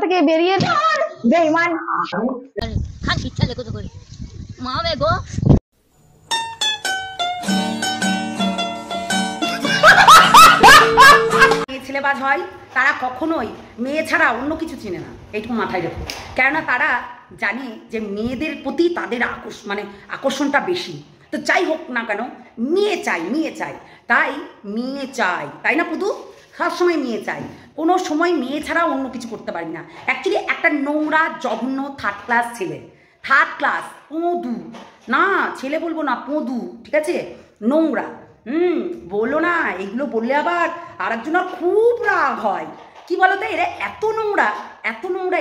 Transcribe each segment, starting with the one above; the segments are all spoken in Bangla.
থেকে বেরিয়ে বেঈমান ইচ্ছা দেখো তো করি মা গো ছেলেবাজ হয় তারা কখনোই মেয়ে ছাড়া অন্য কিছু চিনে না, এইটুকু মাথায় রেখো। কেননা তারা জানে যে মেয়েদের প্রতি তাদের আকর্ষণটা বেশি। তো যাই হোক না কেন মেয়ে চাই, তাই মেয়ে চাই, তাই না পুদু? সবসময় মেয়ে চাই, কোনো সময় মেয়ে ছাড়া অন্য কিছু করতে পারি না। অ্যাকচুয়ালি একটা নোংরা জঘন্য থার্ড ক্লাস ছেলে, থার্ড ক্লাস পদু, না ছেলে বলবো না, পদু, ঠিক আছে? নোংরা। বললো না, এগুলো বললে আবার আর একজনের খুব রাগ হয়। কি বলতো, এরা এত নোংরা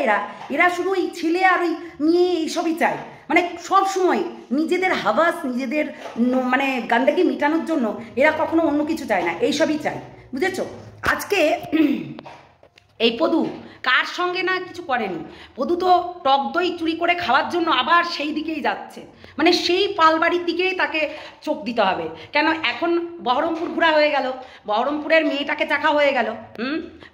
এরা শুধু ওই ছেলে আর ওই মেয়ে এইসবই চায়। মানে সব সময় নিজেদের হাবাস, নিজেদের মানে গান্দাকে মিটানোর জন্য এরা কখনো অন্য কিছু চায় না, এইসবই চায়, বুঝেছো? আজকে এই পদু কার সঙ্গে না কিছু করেনি। পদু তো টক দই চুরি করে খাওয়ার জন্য আবার সেই দিকেই যাচ্ছে, মানে সেই পালবাড়ির দিকেই তাকে চোখ দিতে হবে। কেন এখন বহরমপুর ঘোরা হয়ে গেল, বহরমপুরের মেয়েটাকে চাকা হয়ে গেল,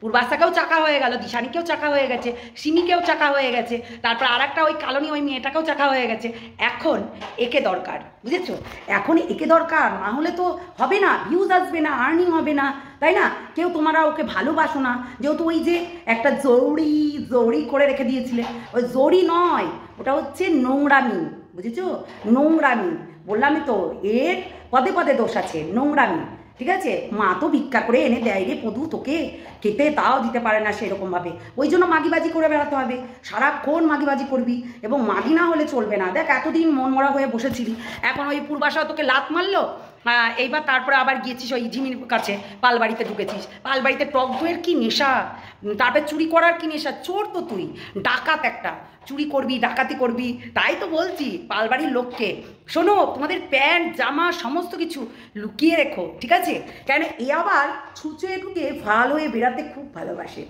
পূর্বাশাকেও চাকা হয়ে গেল, দিশানিকেও চাকা হয়ে গেছে, সিমিকেও চাকা হয়ে গেছে, তারপর আর একটা ওই কালনি ওই মেয়েটাকেও চাকা হয়ে গেছে। এখন একে দরকার, বুঝেছো? এখন একে দরকার, না হলে তো হবে না, ভিউজ আসবে না, আর্নিং হবে না, তাই না? কেউ তোমরা ওকে ভালোবাসো না, যেহেতু ওই যে একটা জড়ি করে রেখে দিয়েছিলে, ওই জড়ি নয়, ওটা হচ্ছে নোংরামি, বুঝেছো? নোংরামি বললামই তো, এর পদে পদে দোষ আছে, নোংরামি, ঠিক আছে? মা তো ভিক্ষা করে এনে দেয় রে পদু, তোকে খেতে তাও দিতে পারে না সেরকমভাবে, ওই জন্য মাগিবাজি করে বেড়াতে হবে, সারাক্ষণ মাগিবাজি করবি, এবং মাগি না হলে চলবে না। দেখ এতদিন মন মরা হয়ে বসেছিলি, এখন ওই পূর্বাশা তোকে লাত মারলো, এইবার তারপরে আবার গিয়েছিস ওই ঝিমির কাছে, পালবাড়িতে ঢুকেছিস, পালবাড়িতে টক দইয়ের কী নেশা, তারপরে চুরি করার কী নেশা, চোর তো তুই, ডাকাত একটা, চুরি করবি, ডাকাতি করবি। তাই তো বলছি পালবাড়ির লোককে, শোনো, তোমাদের প্যান্ট জামা সমস্ত কিছু লুকিয়ে রেখো, ঠিক আছে? কেন এ আবার ছুঁচে ঢুকে ভাল হয়ে বেড়াতে খুব ভালোবাসে।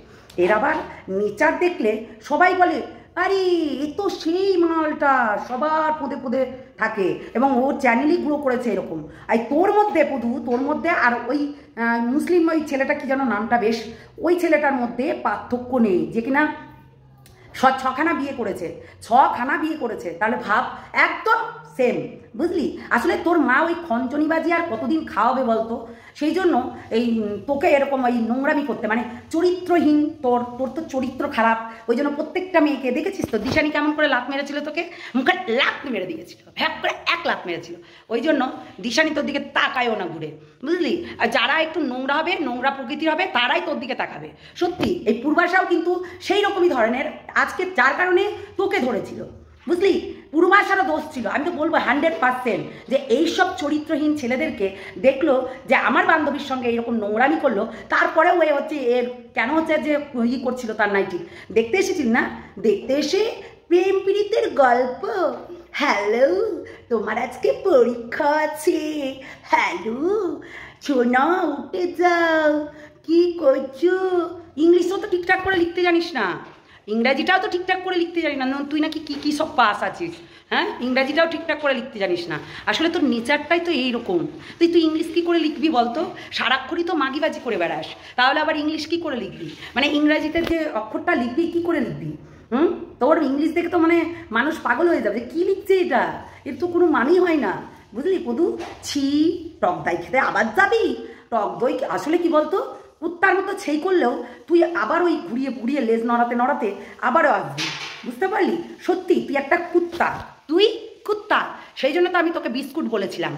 এর আবার নেচার দেখলে সবাই বলে, আরে এ তো সেই মালটা, সবার পদে পদে থাকে, এবং ও চ্যানেলই গ্রো করেছে এরকম। আর তোর মধ্যে পদু, তোর মধ্যে আর ওই মুসলিম ওই ছেলেটা কি যেন নামটা, বেশ ওই ছেলেটার মধ্যে পার্থক্য নেই, যে কিনা ছখানা বিয়ে করেছে, তাহলে ভাব একদম সেম, বুঝলি? আসলে তোর মা ওই খঞ্চনিবাজি আর কতদিন খাওয়াবে বলতো? সেই জন্য এই তোকে এরকম ওই নোংরামি করতে, মানে চরিত্রহীন, তোর তো চরিত্র খারাপ, ওই জন্য প্রত্যেকটা মেয়েকে দেখেছিস তো, দিশানি কেমন করে লাত মেরেছিল তোকে, মুখে লাত মেরে দিয়েছিল, ভ্যাপ করে এক লাত মেরেছিল, ওই জন্য দিশানি তোর দিকে তাকায়ও না ঘুরে, বুঝলি? আর যারা একটু নোংরা হবে, নোংরা প্রকৃতির হবে, তারাই তোর দিকে তাকাবে। সত্যি এই পূর্বাশাও কিন্তু সেই রকমই ধরনের, আজকে যার কারণে তোকে ধরেছিল, বুঝলি? পূর্বাশারও দোষ ছিল, আমি তো বলবো 100% যে এইসব চরিত্রহীন ছেলেদেরকে দেখলো যে আমার বান্ধবীর সঙ্গে এইরকম নোংরামি করলো, তারপরেও এ হচ্ছে এর কেন হচ্ছে যে করছিল তার নাইটি দেখতে এসেছিল না, দেখতে এসে প্রেম পীড়িতের গল্প। হ্যালো, তোমার আজকে পরীক্ষা আছে, হ্যালো শোনা, উঠে যাও, কি করছো? ইংলিশও তো ঠিকঠাক করে লিখতে জানিস না, ইংরাজিটাও তো ঠিকঠাক করে লিখতে জানিস না, তুই নাকি কী সব পাস আছিস, হ্যাঁ? ইংরাজিটাও ঠিকঠাক করে লিখতে জানিস না, আসলে তোর নেচারটাই তো এইরকম। তুই ইংলিশ কী করে লিখবি বলতো? সারাক্ষরই তো মাগিবাজি করে বেড়াস, তাহলে আবার ইংলিশ কী করে লিখবি? মানে ইংরাজিতে যে অক্ষরটা লিখবি কী করে লিখবি? তোর ইংলিশ দেখে তো মানে মানুষ পাগল হয়ে যাবে, কী লিখছে এটা, এর তো কোনো মানেই হয় না, বুঝলি পদু? ছি, টক দই খেতে আবার যাবি? টক দই আসলে কি বলতো, কুত্তার মতো ছেই করলেও তুই আবার ওই ঘুরিয়ে লেজ নড়াতে আবারও আসবি, বুঝতে পারলি? সত্যি তুই একটা কুত্তা, তুই কুত্তা। সেই জন্য তো আমি তোকে বিস্কুট বলেছিলাম,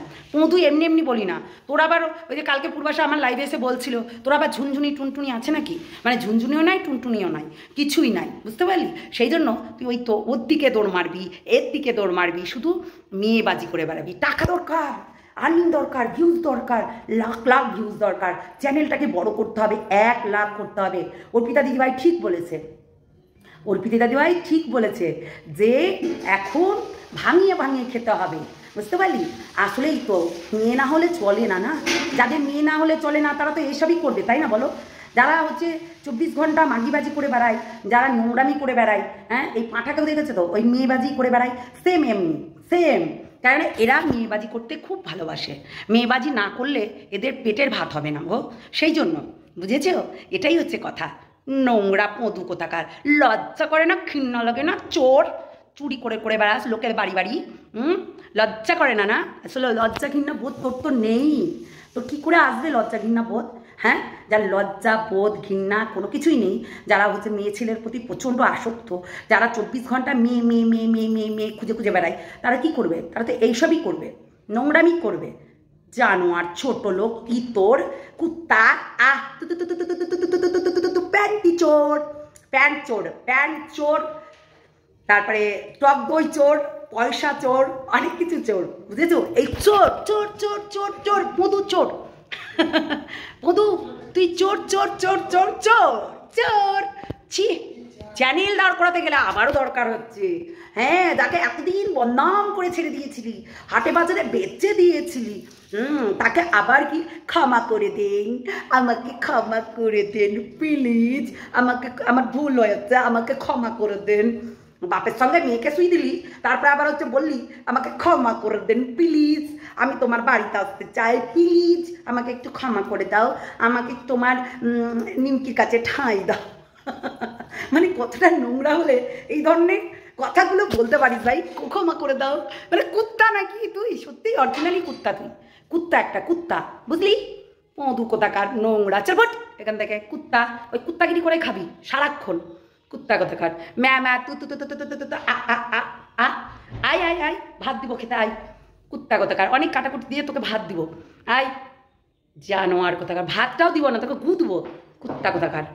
তুই এমনি বলি না। তোর আবার ওই যে কালকে পূর্বাশা আমার লাইভে এসে বলছিল, তোর আবার ঝুনঝুনি টুনটুনি আছে নাকি? মানে ঝুনঝুনিও নাই, টুনটুনিও নাই, কিছুই নাই, বুঝতে পারলি? সেই জন্য তুই ওই তো ওর দিকে দৌড় মারবি, এর দিকে দৌড় মারবি, শুধু মেয়েবাজি করে বেড়াবি। টাকা দরকার, আর্নিং দরকার, ভিউজ দরকার, লাখ ভিউজ দরকার, চ্যানেলটাকে বড় করতে হবে, 1 লাখ করতে হবে। অর্পিতা দিদিভাই ঠিক বলেছে যে এখন ভাঙিয়ে খেতে হবে, বুঝতে পারলি? আসলেই তো মেয়ে না হলে চলে না, যাদের মেয়ে না হলে চলে না তারা তো এসবই করবে, তাই না বলো? যারা হচ্ছে 24 ঘন্টা মাগিবাজি করে বেড়ায়, যারা নোংরামি করে বেড়ায়, হ্যাঁ, এই পাঁঠাকেও দেখেছে তো, ওই মেয়েবাজি করে বেড়ায়, সেম। কারণ এরা মেয়েবাজি করতে খুব ভালোবাসে, মেয়েবাজি না করলে এদের পেটের ভাত হবে না গো, সেই জন্য, বুঝেছো? এটাই হচ্ছে কথা। নোংরা পদু কোথাকার, লজ্জা করে না, ঘৃণা লাগে না? চোর, চুরি করে করে বেড়াস লোকের বাড়ি বাড়ি। লজ্জা করে না? না আসলে লজ্জা ঘৃণা বোধ তোর তো নেই। তোর কী করে আসবে লজ্জা ঘৃণা বোধ? হ্যাঁ, যার লজ্জা বোধ ঘৃণা কোনো কিছুই নেই, যারা হচ্ছে মেয়ে ছেলের প্রতি প্রচণ্ড আসক্ত, যারা 24 ঘন্টা মেয়ে মেয়ে মেয়ে মেয়ে মেয়ে মেয়ে খুঁজে খুঁজে বেড়ায়, তারা কি করবে? তারা তো এইসবই করবে, নোংরামি করবে। জানোয়ার, ছোট লোক, ইতর, কুত্তা, প্যান্টি চোর, প্যান্ট চোর, প্যান্ট চোর, তারপরে টক দই চোর, পয়সা চোর, অনেক কিছু চোর, বুঝেছো? এই চোর চোর চোর চোর চোর, মধু চোর। মধু তুই চোর চোর চোর চোর চোর চোর। ছি, চ্যানেল দাঁড় করাতে গেলে আবারও দরকার হচ্ছে। হ্যাঁ, যাকে এতদিন বদনাম করে ছেড়ে দিয়েছিলি, হাটে বাজারে বেচে দিয়েছিলি, তাকে আবার কি ক্ষমা করে দেন, আমাকে ক্ষমা করে দেন প্লিজ, আমাকে, আমার ভুল হয়েছে, আমাকে ক্ষমা করে দেন। বাপের সঙ্গে মেয়েকে শুই দিলি, তারপরে আবার হচ্ছে বললি আমাকে ক্ষমা করে দেন প্লিজ, আমি তোমার বাড়িতে আসতে চাই প্লিজ, আমাকে একটু ক্ষমা করে দাও, আমাকে তোমার নিমকির কাছে ঠাঁই দাও। মানে কতটা নোংরা হলে এই ধরনের কথাগুলো বলতে পারিস ভাই? ক্ষমা করে দাও মানে কুত্তা নাকি তুই? সত্যিই অরিজিনালি কুত্তা তুই, কুত্তা একটা কুত্তা, বুঝলি? মধু কোথাকার, নোংরা, চল বট এখান থেকে। কুত্তা, ওই কুত্তাগিরি করে খাবি সারাক্ষণ, কুত্তা কোথাকার। ম্যা ম্যা তু তু তু তু তু তু তু, আয় আয় আয়, ভাত দিব খেতে আয়। কুত্তা কোথাকার, অনেক কাটাকুটি দিয়ে তোকে ভাত দিব, আয়। জানোয়ার কোথাকার, ভাতটাও দিব না তোকে, গুঁতবো, কুত্তা কোথাকার।